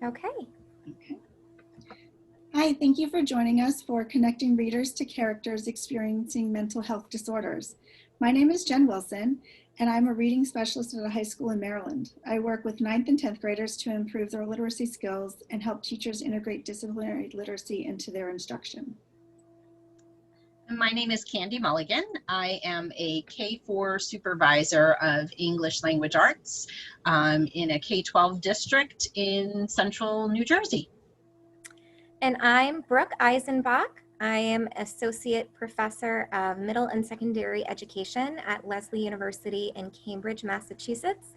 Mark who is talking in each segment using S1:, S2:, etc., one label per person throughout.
S1: Okay.
S2: Okay. Hi, thank you for joining us for Connecting Readers to Characters Experiencing Mental Health Disorders. My name is Jen Wilson, and I'm a reading specialist at a high school in Maryland. I work with 9th and 10th graders to improve their literacy skills and help teachers integrate disciplinary literacy into their instruction.
S3: My name is Candy Mulligan. I am a K-4 supervisor of English Language Arts in a K-12 district in central New Jersey.
S1: And I'm Brooke Eisenbach. I am Associate Professor of Middle and Secondary Education at Lesley University in Cambridge, Massachusetts,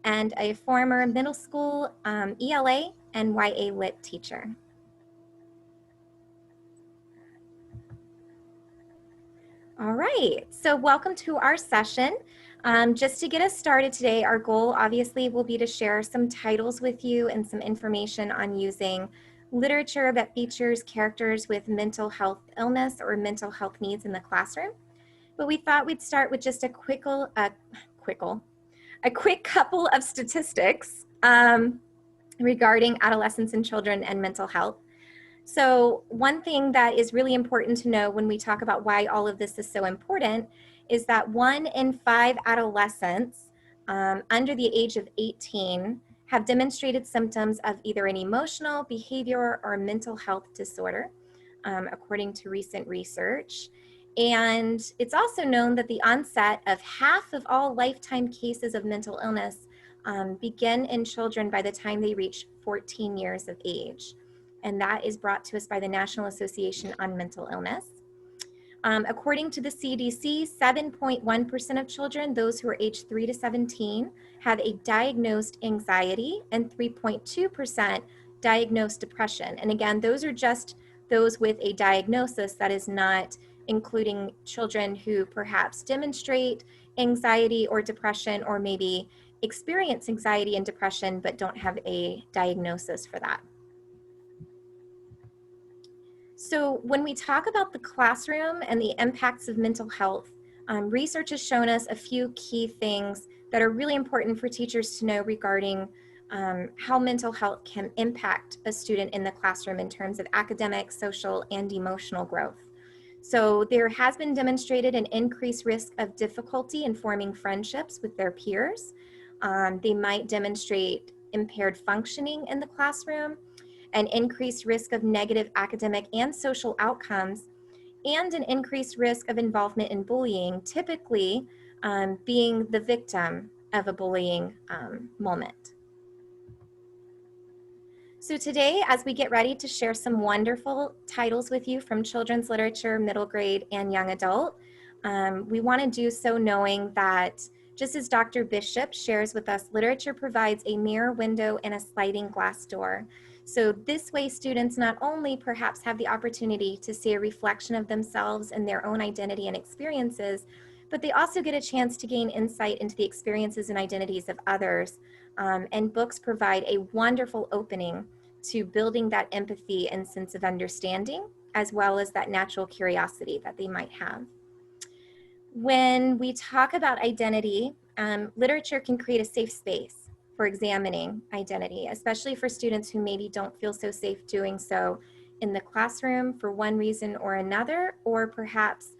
S1: and a former middle school ELA and YA Lit teacher. All right, so welcome to our session. Just to get us started today, our goal obviously will be to share some titles with you and some information on using literature that features characters with mental health illness or mental health needs in the classroom. But we thought we'd start with just a quick couple of statistics regarding adolescents and children and mental health. So one thing that is really important to know when we talk about why all of this is so important is that 1 in 5 adolescents under the age of 18 have demonstrated symptoms of either an emotional, behavior, or mental health disorder, according to recent research. And it's also known that the onset of half of all lifetime cases of mental illness begin in children by the time they reach 14 years of age. And that is brought to us by the National Association on Mental Illness. According to the CDC, 7.1% of children, those who are aged 3 to 17, have a diagnosed anxiety, and 3.2% diagnosed depression. And again, those are just those with a diagnosis. That is not including children who perhaps demonstrate anxiety or depression, or maybe experience anxiety and depression but don't have a diagnosis for that. So when we talk about the classroom and the impacts of mental health, research has shown us a few key things that are really important for teachers to know regarding how mental health can impact a student in the classroom in terms of academic, social, and emotional growth. So there has been demonstrated an increased risk of difficulty in forming friendships with their peers. They might demonstrate impaired functioning in the classroom, an increased risk of negative academic and social outcomes, and an increased risk of involvement in bullying, typically being the victim of a bullying moment. So today, as we get ready to share some wonderful titles with you from children's literature, middle grade, and young adult, we want to do so knowing that just as Dr. Bishop shares with us, literature provides a mirror window and a sliding glass door. So this way, students not only perhaps have the opportunity to see a reflection of themselves and their own identity and experiences, but they also get a chance to gain insight into the experiences and identities of others. And books provide a wonderful opening to building that empathy and sense of understanding, as well as that natural curiosity that they might have. When we talk about identity, literature can create a safe space for examining identity, especially for students who maybe don't feel so safe doing so in the classroom for one reason or another, or perhaps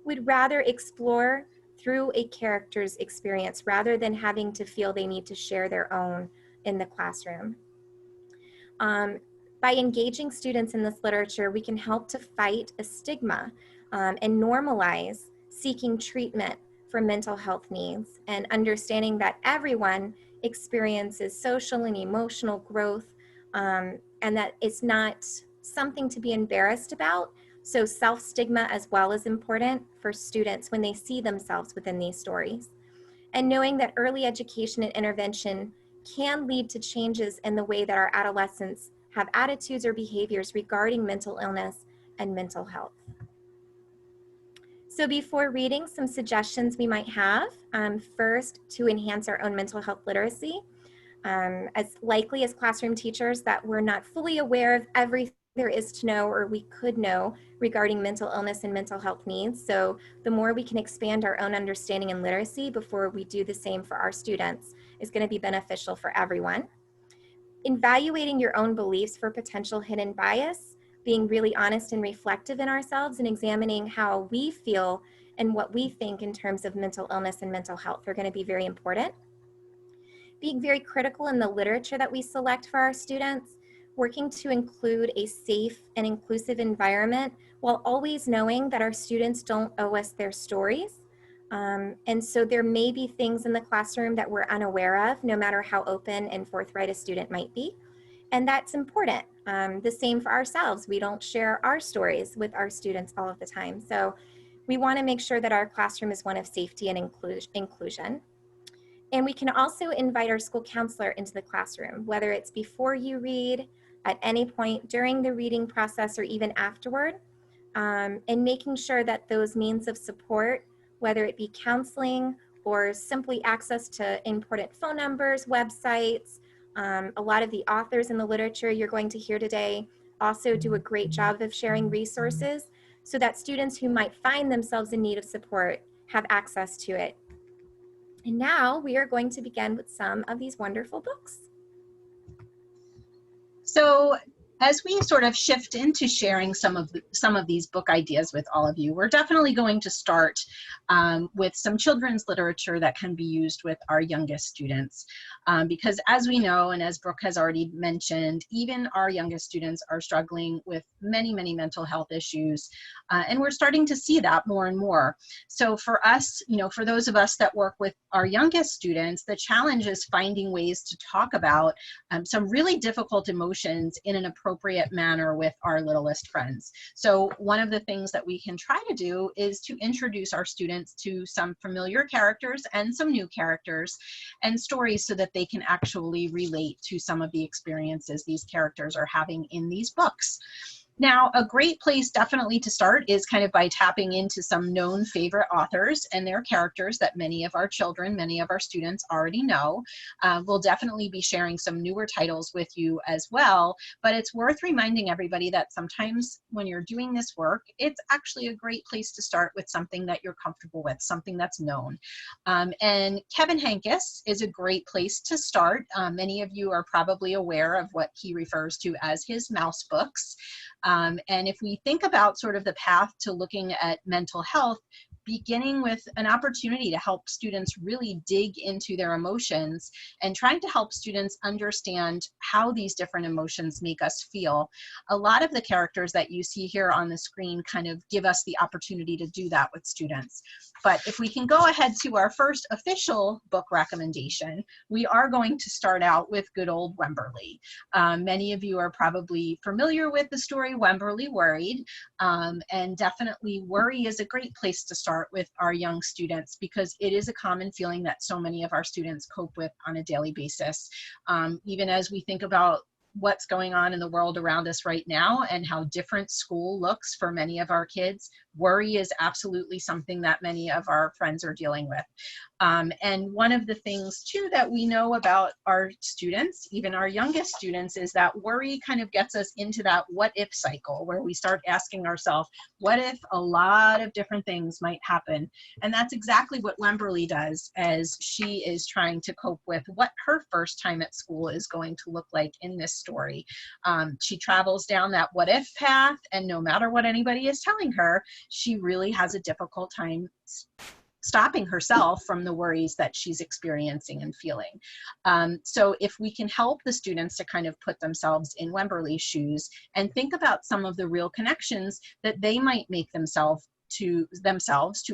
S1: would rather explore through a character's experience rather than having to feel they need to share their own in the classroom. By engaging students in this literature, we can help to fight a stigma and normalize seeking treatment for mental health needs, and understanding that everyone experiences social and emotional growth, and that it's not something to be embarrassed about. So self-stigma as well is important for students when they see themselves within these stories. And knowing that early education and intervention can lead to changes in the way that our adolescents have attitudes or behaviors regarding mental illness and mental health. So before reading, some suggestions we might have. First, to enhance our own mental health literacy. As likely as classroom teachers that we're not fully aware of everything there is to know or we could know regarding mental illness and mental health needs. So the more we can expand our own understanding and literacy before we do the same for our students is going to be beneficial for everyone. evaluating your own beliefs for potential hidden bias, being really honest and reflective in ourselves, and examining how we feel and what we think in terms of mental illness and mental health are going to be very important. Being very critical in the literature that we select for our students, working to include a safe and inclusive environment while always knowing that our students don't owe us their stories. And so there may be things in the classroom that we're unaware of, no matter how open and forthright a student might be. And that's important. The same for ourselves. We don't share our stories with our students all of the time. So we want to make sure that our classroom is one of safety and inclusion. And we can also invite our school counselor into the classroom, whether it's before you read, at any point during the reading process, or even afterward, and making sure that those means of support, whether it be counseling or simply access to important phone numbers, websites, a lot of the authors in the literature you're going to hear today also do a great job of sharing resources so that students who might find themselves in need of support have access to it. And now we are going to begin with some of these wonderful books.
S3: So as we sort of shift into sharing some of these book ideas with all of you, we're definitely going to start with some children's literature that can be used with our youngest students. Because as we know, and as Brooke has already mentioned, even our youngest students are struggling with many, many mental health issues. And we're starting to see that more and more. So for us, for those of us that work with our youngest students, the challenge is finding ways to talk about some really difficult emotions in an appropriate manner with our littlest friends. So one of the things that we can try to do is to introduce our students to some familiar characters and some new characters and stories so that they can actually relate to some of the experiences these characters are having in these books. Now, a great place definitely to start is kind of by tapping into some known favorite authors and their characters that many of our children, many of our students already know. We'll definitely be sharing some newer titles with you as well, but it's worth reminding everybody that sometimes when you're doing this work, it's actually a great place to start with something that you're comfortable with, something that's known. And Kevin Henkes is a great place to start. Many of you are probably aware of what he refers to as his mouse books. And if we think about sort of the path to looking at mental health, beginning with an opportunity to help students really dig into their emotions and trying to help students understand how these different emotions make us feel. A lot of the characters that you see here on the screen kind of give us the opportunity to do that with students. But if we can go ahead to our first official book recommendation, we are going to start out with good old Wemberly. Many of you are probably familiar with the story Wemberly Worried, and definitely worry is a great place to start with our young students because it is a common feeling that so many of our students cope with on a daily basis. Even as we think about what's going on in the world around us right now and how different school looks for many of our kids, worry is absolutely something that many of our friends are dealing with. And one of the things too that we know about our students, even our youngest students, is that worry kind of gets us into that what if cycle where we start asking ourselves, what if a lot of different things might happen? And that's exactly what Wemberly does as she is trying to cope with what her first time at school is going to look like in this story. She travels down that what if path, and no matter what anybody is telling her, she really has a difficult time stopping herself from the worries that she's experiencing and feeling. So if we can help the students to kind of put themselves in Wemberly's shoes and think about some of the real connections that they might make themselves to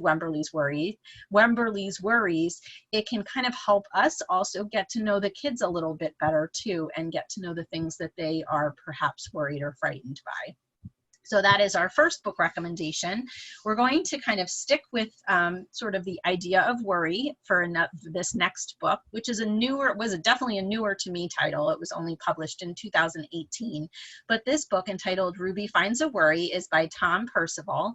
S3: Wemberly's worries, it can kind of help us also get to know the kids a little bit better too and get to know the things that they are perhaps worried or frightened by. So that is our first book recommendation. We're going to kind of stick with sort of the idea of worry for this next book, which is definitely a newer to me title. It was only published in 2018. But this book, entitled Ruby Finds a Worry, is by Tom Percival.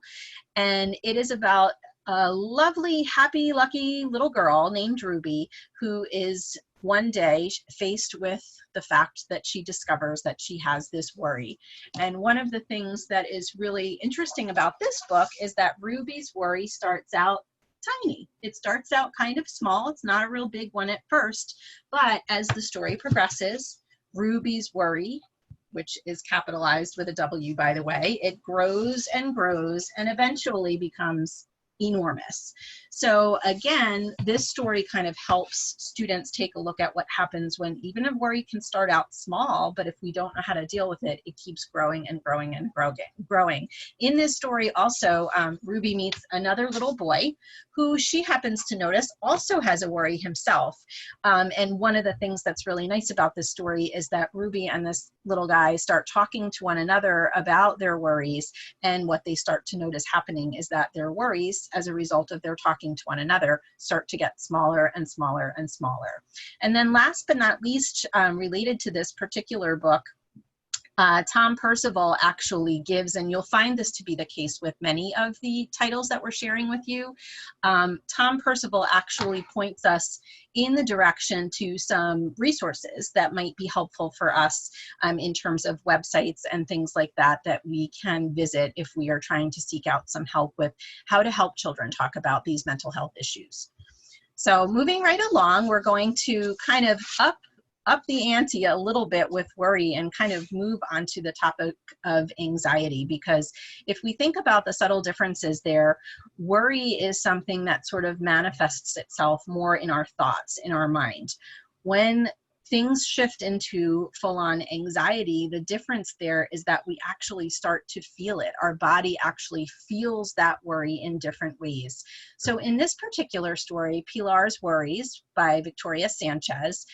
S3: And it is about a lovely, happy, lucky little girl named Ruby who is one day faced with the fact that she discovers that she has this worry. And one of the things that is really interesting about this book is that Ruby's worry starts out tiny. It starts out kind of small. It's not a real big one at first, but as the story progresses, Ruby's worry, which is capitalized with a W, by the way, it grows and grows and eventually becomes enormous. So again, this story kind of helps students take a look at what happens when even a worry can start out small, but if we don't know how to deal with it, it keeps growing and growing and growing. In this story also, Ruby meets another little boy who she happens to notice also has a worry himself. And one of the things that's really nice about this story is that Ruby and this little guy start talking to one another about their worries, and what they start to notice happening is that their worries, as a result of their talking to one another, start to get smaller and smaller and smaller. And then last but not least, related to this particular book, Tom Percival actually gives, and you'll find this to be the case with many of the titles that we're sharing with you, Tom Percival actually points us in the direction to some resources that might be helpful for us in terms of websites and things like that that we can visit if we are trying to seek out some help with how to help children talk about these mental health issues. So moving right along, we're going to kind of up the ante a little bit with worry and kind of move on to the topic of anxiety, because if we think about the subtle differences there, worry is something that sort of manifests itself more in our thoughts, in our mind. When things shift into full-on anxiety, the difference there is that we actually start to feel it. Our body actually feels that worry in different ways. So in this particular story, Pilars Worryes by Victoria Sanchez,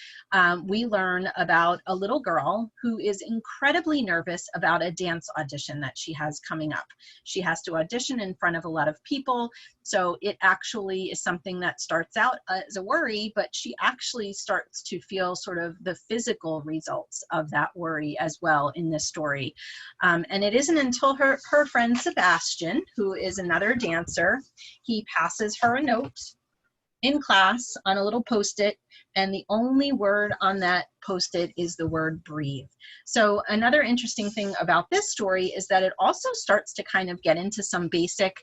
S3: we learn about a little girl who is incredibly nervous about a dance audition that she has coming up. She has to audition in front of a lot of people, so it actually is something that starts out as a worry, but she actually starts to feel sort of the physical results of that worry as well in this story. And it isn't until her friend Sebastian, who is another dancer, he passes her a note in class on a little Post-it, and the only word on that Post-it is the word breathe. So another interesting thing about this story is that it also starts to kind of get into some basic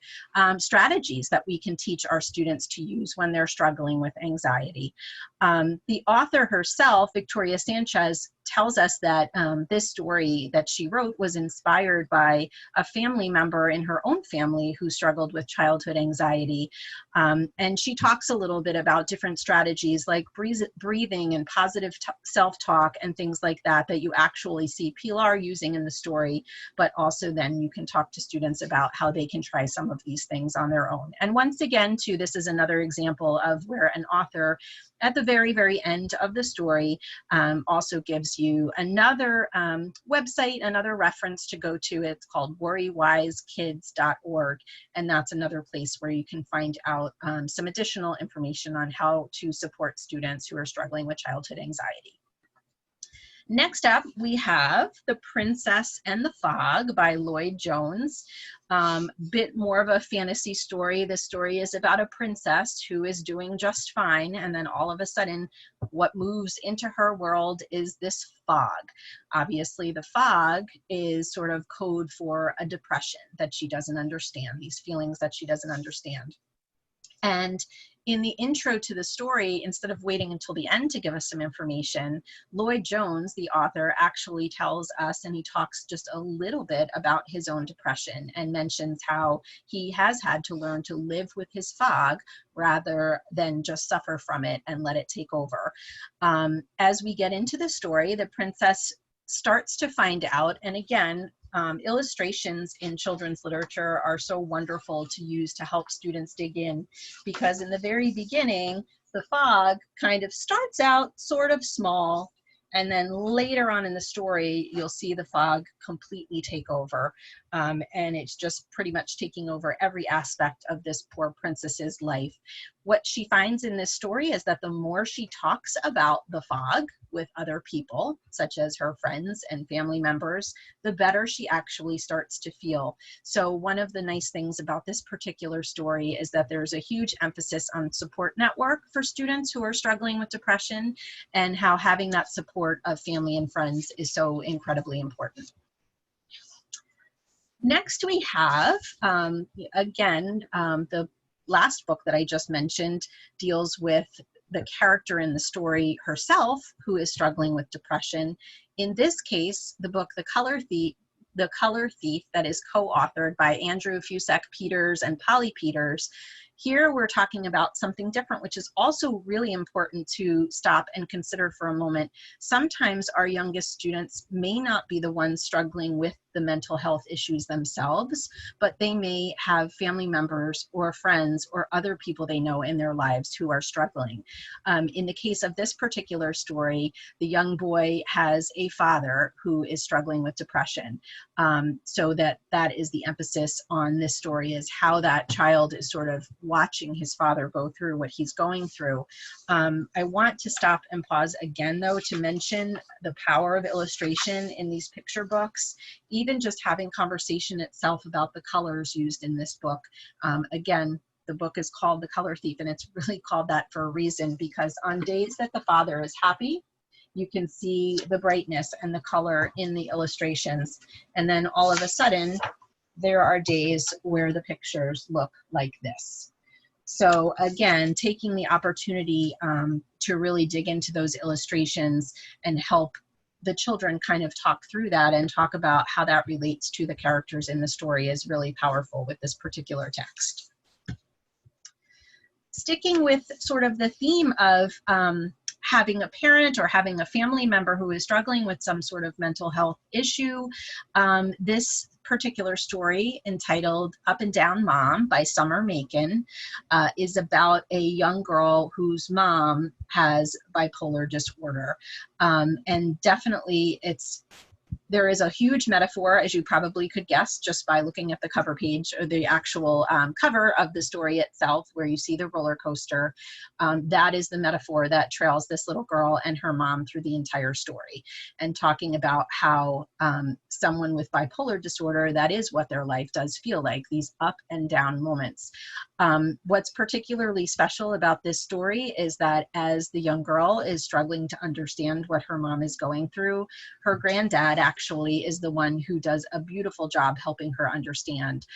S3: strategies that we can teach our students to use when they're struggling with anxiety. The author herself, Victoria Sanchez, tells us that this story that she wrote was inspired by a family member in her own family who struggled with childhood anxiety. And she talks a little bit about different strategies like breathing and positive self-talk and things like that that you actually see Pilar using in the story, but also then you can talk to students about how they can try some of these things on their own. And once again, too, this is another example of where an author at the very, very end of the story also gives you another website, another reference to go to. It's called worrywisekids.org, and that's another place where you can find out some additional information on how to support students who are struggling with childhood anxiety. Next up, we have The Princess and the Fog by Lloyd Jones. Bit more of a fantasy story. This story is about a princess who is doing just fine, and then all of a sudden, what moves into her world is this fog. Obviously, the fog is sort of code for a depression that she doesn't understand, these feelings that she doesn't understand. And in the intro to the story, instead of waiting until the end to give us some information, Lloyd Jones, the author, actually tells us, and he talks just a little bit about his own depression and mentions how he has had to learn to live with his fog rather than just suffer from it and let it take over. As we get into the story, the princess starts to find out, and again, illustrations in children's literature are so wonderful to use to help students dig in, because in the very beginning, the fog kind of starts out sort of small, and then later on in the story, you'll see the fog completely take over. And it's just pretty much taking over every aspect of this poor princess's life. What she finds in this story is that the more she talks about the fog with other people, such as her friends and family members, the better she actually starts to feel. So one of the nice things about this particular story is that there's a huge emphasis on support network for students who are struggling with depression, and how having that support of family and friends is so incredibly important. Next we have, again, the last book that I just mentioned deals with the character in the story herself who is struggling with depression. In this case, the book, The Color Thief, that is co-authored by Andrew Fusek Peters and Polly Peters. Here we're talking about something different, which is also really important to stop and consider for a moment. Sometimes our youngest students may not be the ones struggling with the mental health issues themselves, but they may have family members or friends or other people they know in their lives who are struggling. In the case of this particular story, the young boy has a father who is struggling with depression. So that is the emphasis on this story, is how that child is sort of watching his father go through what he's going through. I want to stop and pause again, though, to mention the power of illustration in these picture books. Even just having conversation itself about the colors used in this book. Again, the book is called The Color Thief, and it's really called that for a reason, because on days that the father is happy, you can see the brightness and the color in the illustrations. And then all of a sudden, there are days where the pictures look like this. So again, taking the opportunity to really dig into those illustrations and help the children kind of talk through that and talk about how that relates to the characters in the story is really powerful with this particular text. Sticking with sort of the theme of having a parent or having a family member who is struggling with some sort of mental health issue, this particular story, entitled Up and Down Mom by Summer Macon, is about a young girl whose mom has bipolar disorder. And definitely there is a huge metaphor, as you probably could guess just by looking at the cover page, or the actual cover of the story itself, where you see the roller coaster. That is the metaphor that trails this little girl and her mom through the entire story, and talking about how someone with bipolar disorder, that is what their life does feel like, these up and down moments. What's particularly special about this story is that as the young girl is struggling to understand what her mom is going through, her granddad actually is the one who does a beautiful job helping her understand.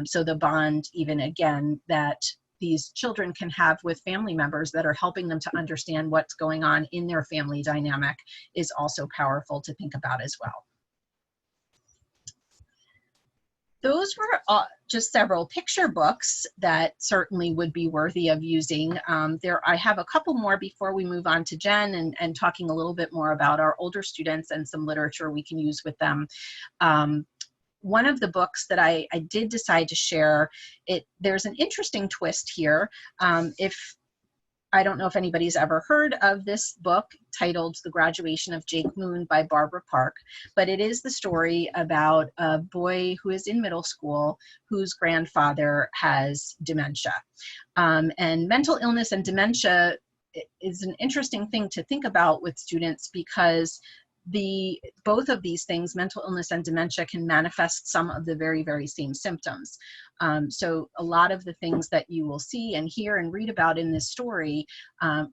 S3: So the bond, even again, that these children can have with family members that are helping them to understand what's going on in their family dynamic, is also powerful to think about as well. Those were just several picture books that certainly would be worthy of using. I have a couple more before we move on to Jen and talking a little bit more about our older students and some literature we can use with them. One of the books that I did decide to share, there's an interesting twist here. I don't know if anybody's ever heard of this book titled The Graduation of Jake Moon by Barbara Park, but it is the story about a boy who is in middle school whose grandfather has dementia. And mental illness and dementia is an interesting thing to think about with students, because both of these things, mental illness and dementia, can manifest some of the very, very same symptoms. So a lot of the things that you will see and hear and read about in this story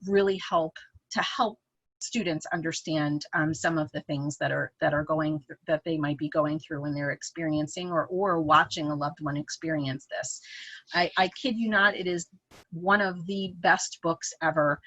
S3: really help students understand some of the things that they might be going through when they're experiencing or watching a loved one experience this. I kid you not, it is one of the best books ever.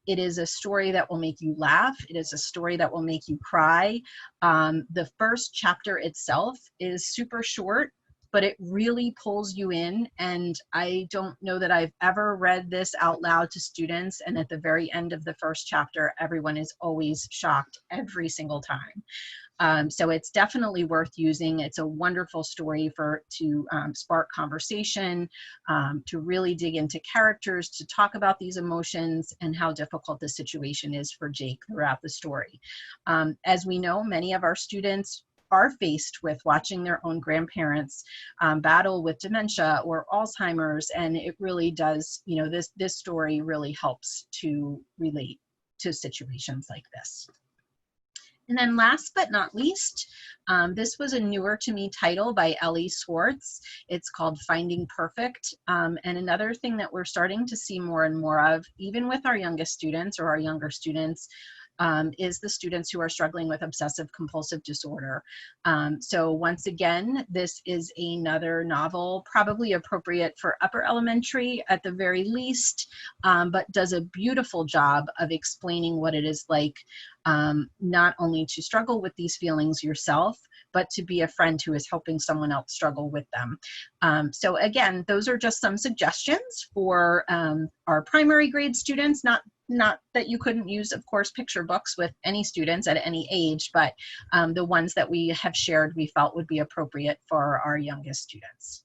S3: It is a story that will make you laugh. It is a story that will make you cry. The first chapter itself is super short, but it really pulls you in. And I don't know that I've ever read this out loud to students, and at the very end of the first chapter, everyone is always shocked every single time. So it's definitely worth using. It's a wonderful story to spark conversation, to really dig into characters, to talk about these emotions and how difficult the situation is for Jake throughout the story. As we know, many of our students are faced with watching their own grandparents battle with dementia or Alzheimer's, and it really does, this story really helps to relate to situations like this. And then last but not least, this was a newer to me title by Ellie Swartz. It's called Finding Perfect. And another thing that we're starting to see more and more of, even with our youngest students or our younger students, is the students who are struggling with obsessive compulsive disorder. So once again, this is another novel, probably appropriate for upper elementary at the very least, but does a beautiful job of explaining what it is like not only to struggle with these feelings yourself, but to be a friend who is helping someone else struggle with them. So again, those are just some suggestions for our primary grade students, not that you couldn't use, of course, picture books with any students at any age, but the ones that we have shared we felt would be appropriate for our youngest students.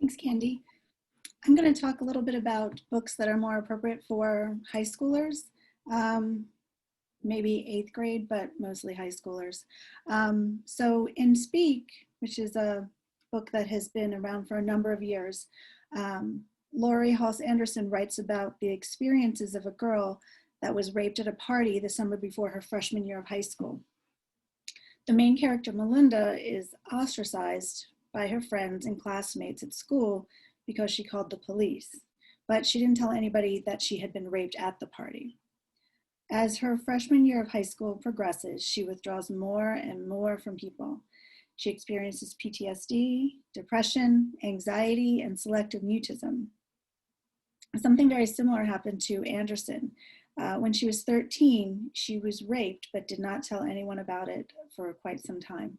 S2: Thanks, Candy. I'm going to talk a little bit about books that are more appropriate for high schoolers, maybe 8th grade, but mostly high schoolers. So in Speak, which is a book that has been around for a number of years, Laurie Halse Anderson writes about the experiences of a girl that was raped at a party the summer before her freshman year of high school. The main character, Melinda, is ostracized by her friends and classmates at school because she called the police, but she didn't tell anybody that she had been raped at the party. As her freshman year of high school progresses, she withdraws more and more from people. She experiences PTSD, depression, anxiety, and selective mutism. Something very similar happened to Anderson. When she was 13, she was raped, but did not tell anyone about it for quite some time.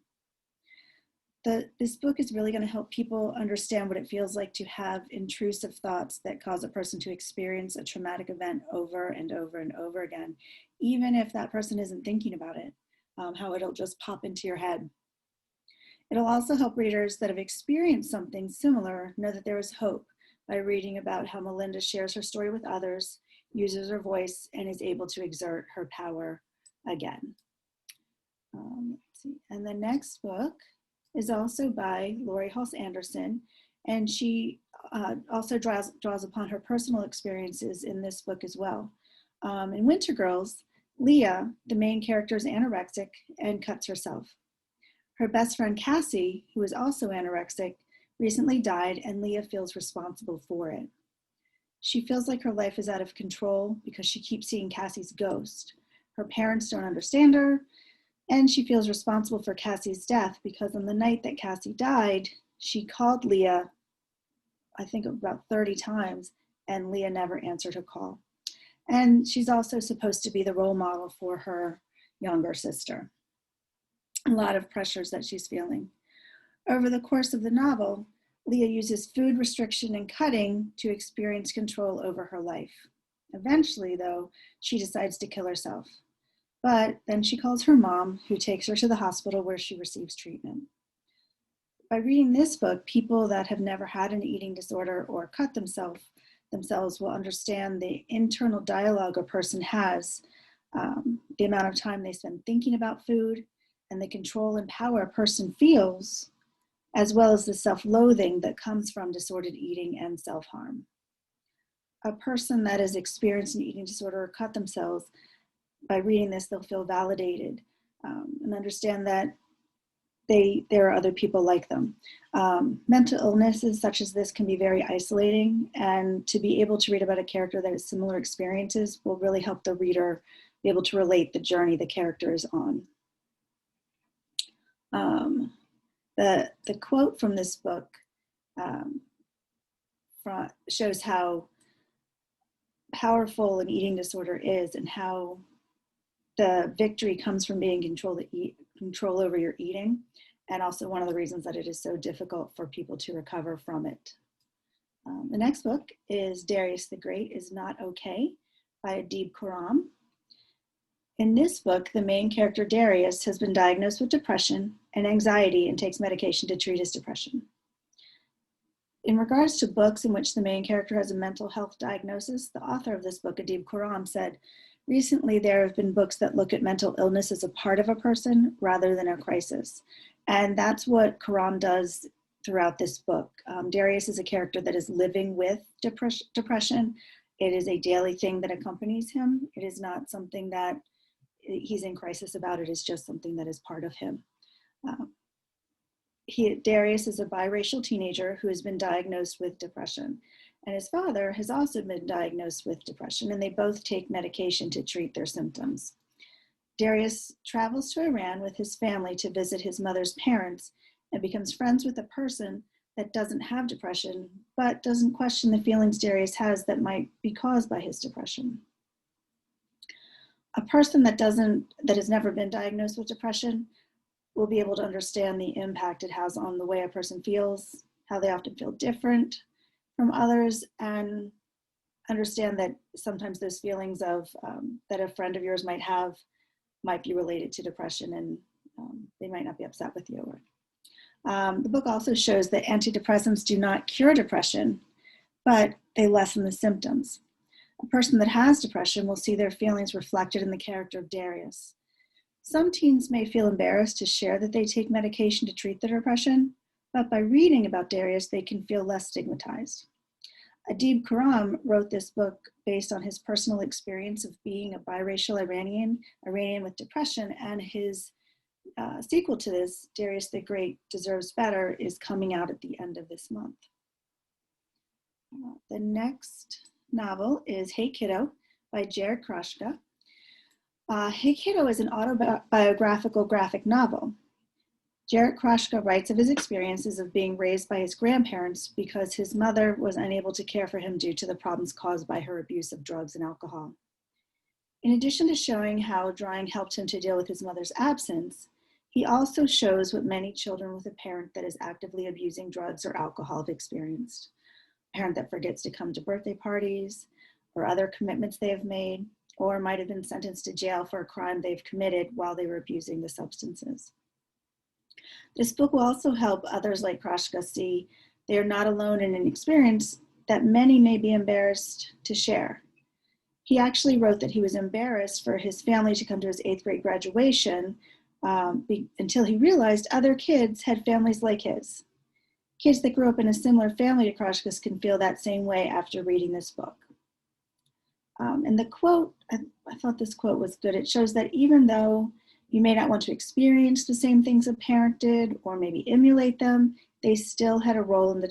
S2: This book is really going to help people understand what it feels like to have intrusive thoughts that cause a person to experience a traumatic event over and over and over again, even if that person isn't thinking about it, how it'll just pop into your head. It'll also help readers that have experienced something similar know that there is hope by reading about how Melinda shares her story with others, uses her voice, and is able to exert her power again. Let's see. And the next book is also by Laurie Halse Anderson, and she also draws upon her personal experiences in this book as well. In Winter Girls, Leah, the main character, is anorexic and cuts herself. Her best friend Cassie, who is also anorexic, recently died, and Leah feels responsible for it. She feels like her life is out of control because she keeps seeing Cassie's ghost. Her parents don't understand her, and she feels responsible for Cassie's death because on the night that Cassie died, she called Leah, I think about 30 times, and Leah never answered her call. And she's also supposed to be the role model for her younger sister. A lot of pressures that she's feeling. Over the course of the novel, Leah uses food restriction and cutting to experience control over her life. Eventually, though, she decides to kill herself. But then she calls her mom, who takes her to the hospital where she receives treatment. By reading this book, people that have never had an eating disorder or cut themselves will understand the internal dialogue a person has, the amount of time they spend thinking about food, and the control and power a person feels, as well as the self-loathing that comes from disordered eating and self-harm. A person that has experienced an eating disorder or cut themselves, by reading this, they'll feel validated and understand that there are other people like them. Mental illnesses such as this can be very isolating, and to be able to read about a character that has similar experiences will really help the reader be able to relate the journey the character is on. The quote from this book shows how powerful an eating disorder is and how the victory comes from being in control over your eating, and also one of the reasons that it is so difficult for people to recover from it. The next book is Darius the Great is Not Okay by Adib Khorram. In this book, the main character Darius has been diagnosed with depression and anxiety and takes medication to treat his depression. In regards to books in which the main character has a mental health diagnosis, the author of this book, Adib Khorram, said, "Recently, there have been books that look at mental illness as a part of a person rather than a crisis." And that's what Khorram does throughout this book. Darius is a character that is living with depression. It is a daily thing that accompanies him. It is not something that he's in crisis about. It is just something that is part of him. Darius is a biracial teenager who has been diagnosed with depression. and his father has also been diagnosed with depression, and they both take medication to treat their symptoms. Darius travels to Iran with his family to visit his mother's parents and becomes friends with a person that doesn't have depression, but doesn't question the feelings Darius has that might be caused by his depression. A person that has never been diagnosed with depression will be able to understand the impact it has on the way a person feels, how they often feel different from others, and understand that sometimes those feelings of that a friend of yours might have might be related to depression, and they might not be upset with you. The book also shows that antidepressants do not cure depression, but they lessen the symptoms. A person that has depression will see their feelings reflected in the character of Darius. Some teens may feel embarrassed to share that they take medication to treat their depression, but by reading about Darius, they can feel less stigmatized. Adib Khorram wrote this book based on his personal experience of being a biracial Iranian with depression, and his sequel to this, Darius the Great Deserves Better, is coming out at the end of this month. The next novel is Hey Kiddo by Jared Kroshka. Hey Kiddo is an autobiographical graphic novel. Jared Kroshka writes of his experiences of being raised by his grandparents because his mother was unable to care for him due to the problems caused by her abuse of drugs and alcohol. In addition to showing how drawing helped him to deal with his mother's absence, he also shows what many children with a parent that is actively abusing drugs or alcohol have experienced. A parent that forgets to come to birthday parties or other commitments they have made, or might have been sentenced to jail for a crime they've committed while they were abusing the substances. This book will also help others like Kroshka see they are not alone in an experience that many may be embarrassed to share. He actually wrote that he was embarrassed for his family to come to his 8th grade graduation until he realized other kids had families like his. Kids that grew up in a similar family to Kroshka's can feel that same way after reading this book. And the quote, I thought this quote was good. It shows that even though you may not want to experience the same things a parent did or maybe emulate them, they still had a role in the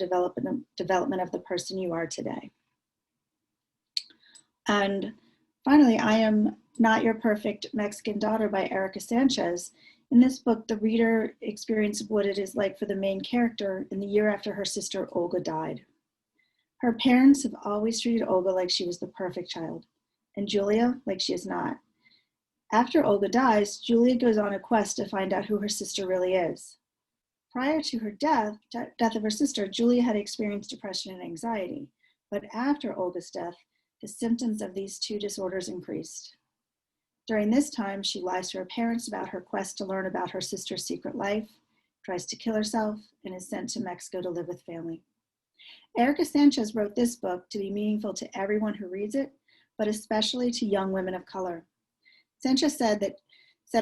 S2: development of the person you are today. And finally, I Am Not Your Perfect Mexican Daughter by Erica Sanchez. In this book, the reader experienced what it is like for the main character in the year after her sister Olga died. Her parents have always treated Olga like she was the perfect child, and Julia like she is not. After Olga dies, Julia goes on a quest to find out who her sister really is. Prior to her death of her sister, Julia had experienced depression and anxiety, but after Olga's death, the symptoms of these two disorders increased. During this time, she lies to her parents about her quest to learn about her sister's secret life, tries to kill herself, and is sent to Mexico to live with family. Erica Sanchez wrote this book to be meaningful to everyone who reads it, but especially to young women of color. Sanchez said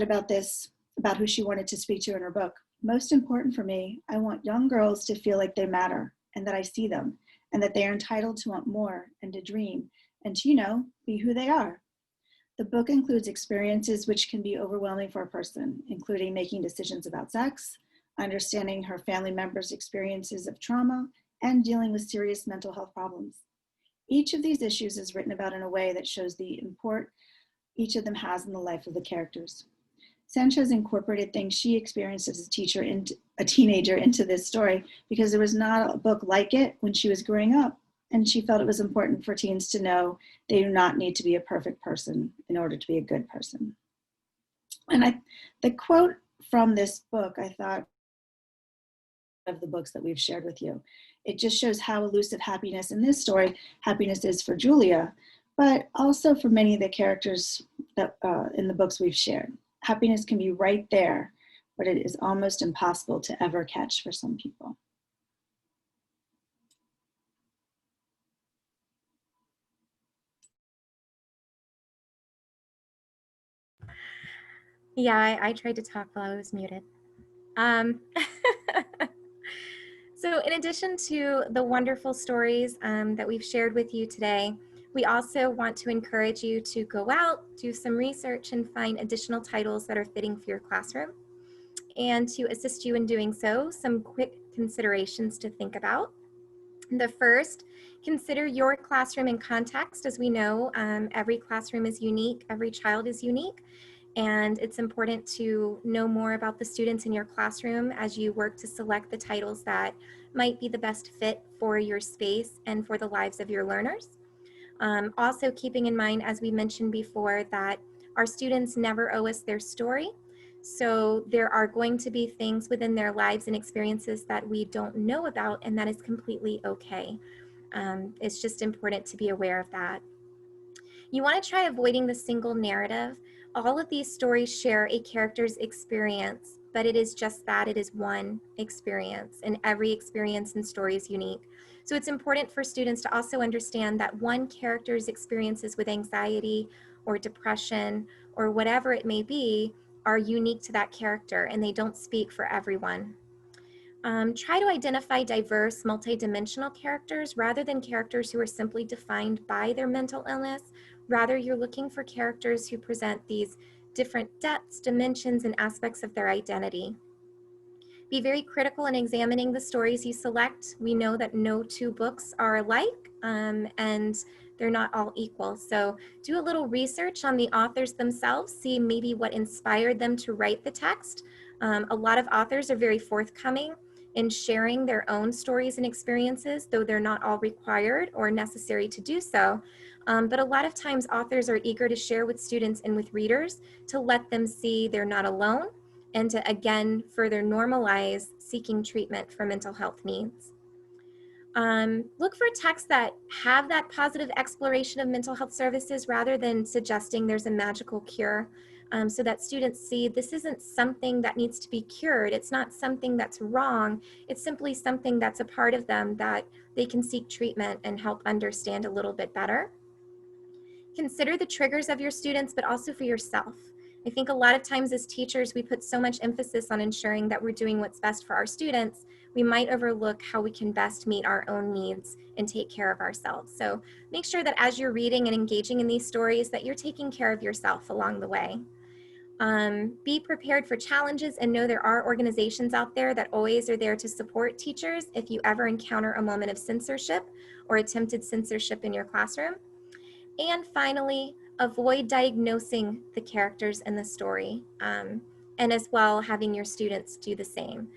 S2: about who she wanted to speak to in her book. Most important for me, I want young girls to feel like they matter and that I see them and that they are entitled to want more and to dream and to, be who they are. The book includes experiences which can be overwhelming for a person, including making decisions about sex, understanding her family members' experiences of trauma, and dealing with serious mental health problems. Each of these issues is written about in a way that shows the import each of them has in the life of the characters. Sanchez incorporated things she experienced as a teenager into this story because there was not a book like it when she was growing up, and she felt it was important for teens to know they do not need to be a perfect person in order to be a good person. And the quote from this book, I thought, of the books that we've shared with you. It just shows how elusive happiness in this story, happiness is for Julia, but also for many of the characters that in the books we've shared. Happiness can be right there, but it is almost impossible to ever catch for some people.
S1: Yeah, I tried to talk while I was muted. So in addition to the wonderful stories that we've shared with you today, we also want to encourage you to go out, do some research, and find additional titles that are fitting for your classroom. And to assist you in doing so, some quick considerations to think about. The first Consider your classroom in context. As we know, every classroom is unique, every child is unique, and it's important to know more about the students in your classroom as you work to select the titles that might be the best fit for your space and for the lives of your learners. Also keeping in mind, as we mentioned before, that our students never owe us their story. So there are going to be things within their lives and experiences that we don't know about, and that is completely okay. It's just important to be aware of that. You want to try avoiding the single narrative. All of these stories share a character's experience, but it is just that, it is one experience, and every experience and story is unique. So it's important for students to also understand that one character's experiences with anxiety or depression or whatever it may be are unique to that character, and they don't speak for everyone. Try to identify diverse, multidimensional characters rather than characters who are simply defined by their mental illness. Rather, you're looking for characters who present these different depths, dimensions, and aspects of their identity. Be very critical in examining the stories you select. We know that no two books are alike, and they're not all equal. So do a little research on the authors themselves, see maybe what inspired them to write the text. A lot of authors are very forthcoming in sharing their own stories and experiences, though they're not all required or necessary to do so. But a lot of times authors are eager to share with students and with readers to let them see they're not alone, and to again further normalize seeking treatment for mental health needs. Look for texts that have that positive exploration of mental health services rather than suggesting there's a magical cure, so that students see this isn't something that needs to be cured. It's not something that's wrong. It's simply something that's a part of them that they can seek treatment and help understand a little bit better. Consider the triggers of your students, but also for yourself. I think a lot of times as teachers, we put so much emphasis on ensuring that we're doing what's best for our students, we might overlook how we can best meet our own needs and take care of ourselves. So make sure that as you're reading and engaging in these stories, that you're taking care of yourself along the way. Be prepared for challenges and know there are organizations out there that always are there to support teachers if you ever encounter a moment of censorship or attempted censorship in your classroom. And finally, avoid diagnosing the characters in the story, and as well having your students do the same.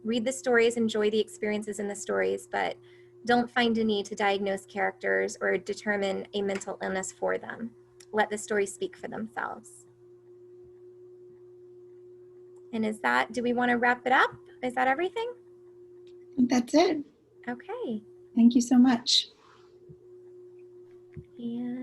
S1: Read the stories, enjoy the experiences in the stories, but don't find a need to diagnose characters or determine a mental illness for them. Let the stories speak for themselves. And do we want to wrap it up? Is that everything?
S2: I think that's it.
S1: Okay.
S2: Thank you so much.
S1: And